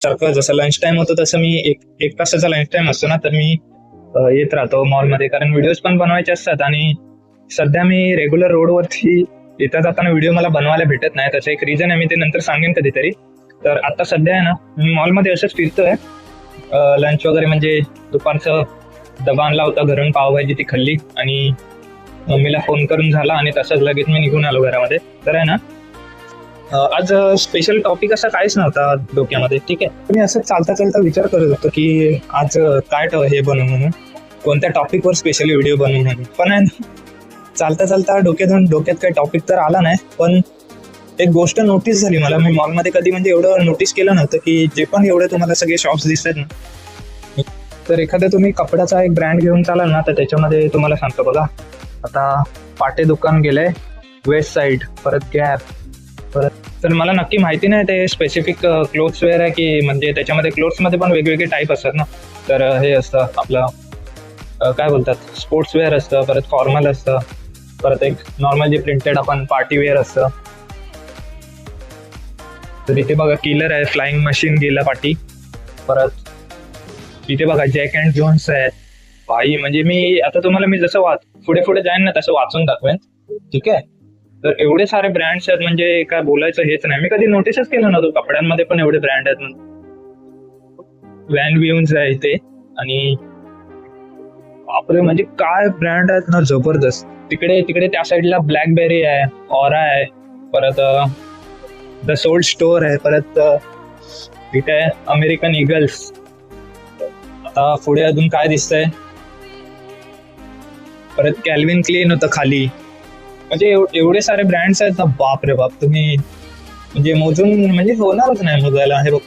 सारखं जसं lunch time होतो तसं मी एक तासाचा लंच टाइम असतो ना, तर मी येत राहतो मॉलमध्ये, कारण व्हिडिओज पण बनवायचे असतात. आणि सध्या मी रेग्युलर रोडवरती येता जाताना व्हिडिओ मला बनवायला भेटत नाही. त्याचं एक रिझन आहे, मी ते नंतर सांगेन कधीतरी. तर आता सध्या आहे ना, मी मॉलमध्ये असंच फिरतोय. लंच वगैरे म्हणजे दुपारचं डबा आणला होता घरून, पावभाजी ती खाल्ली आणि मम्मीला फोन करून झाला आणि तसंच लगेच मी निघून आलो घरामध्ये. तर आहे ना, आज स्पेशल टॉपिक असा काहीच नव्हता डोक्यामध्ये, ठीक आहे. मी असं चालता चालता विचार करत होतो की आज काय हे बनवू म्हणून, कोणत्या टॉपिकवर स्पेशली व्हिडिओ बनवू म्हणून. पण आहे ना, चालता चालता डोक्यात काही टॉपिक तर आला नाही. पण एक गोष्ट नोटीस झाली मला. मी मॉलमध्ये कधी म्हणजे एवढं नोटीस केलं नव्हतं की जे पण एवढे तुम्हाला सगळे शॉप्स दिसतात ना, तर एखाद्या तुम्ही कपड्याचा एक ब्रँड घेऊन चालाल ना, तर त्याच्यामध्ये तुम्हाला सांगतो बघा, आता पाटे दुकान गेलंय, वेस्ट साईड, परत गॅप, परत. तर मला नक्की माहिती नाही ते स्पेसिफिक क्लोथ्स वेअर आहे की म्हणजे त्याच्यामध्ये क्लोथ्समध्ये पण वेगवेगळे टाईप असतात ना. तर हे असतं आपलं काय बोलतात, स्पोर्ट्स वेअर असतं, परत फॉर्मल असतं, परत एक नॉर्मल जे प्रिंटेड आपण पार्टी वेअर असतं. तर इथे बघा किलर आहे, फ्लाइंग मशीन गेला पाठी. परत इथे बघा जॅक अँड जोन्स आहे. भाई म्हणजे मी आता तुम्हाला मी जसं पुढे पुढे जाईन ना तसं वाचून दाखवेन, ठीक आहे. तर एवढे सारे ब्रँड्स आहेत म्हणजे काय बोलायचं हेच नाही. मी कधी नोटीसच केलं नव्हतं कपड्यांमध्ये पण एवढे ब्रँड आहेत म्हणून. व्हॅन व्ह्यून्स आहे इथे, आणि बापरे म्हणजे काय ब्रँड आहेत ना, जबरदस्त. तिकडे तिकडे त्या साईडला ब्लॅकबेरी आहे, ऑरा आहे, परत द सोल्ड स्टोअर आहे, परत इथे अमेरिकन इगल्स. आता पुढे अजून काय दिसतंय, परत कॅल्विन क्लीन होतं खाली. म्हणजे एवढे सारे ब्रँड्स आहेत ना, बाप रे बाप. तुम्ही म्हणजे मोजून म्हणजे होणारच नाही मोजायला. हे बघ,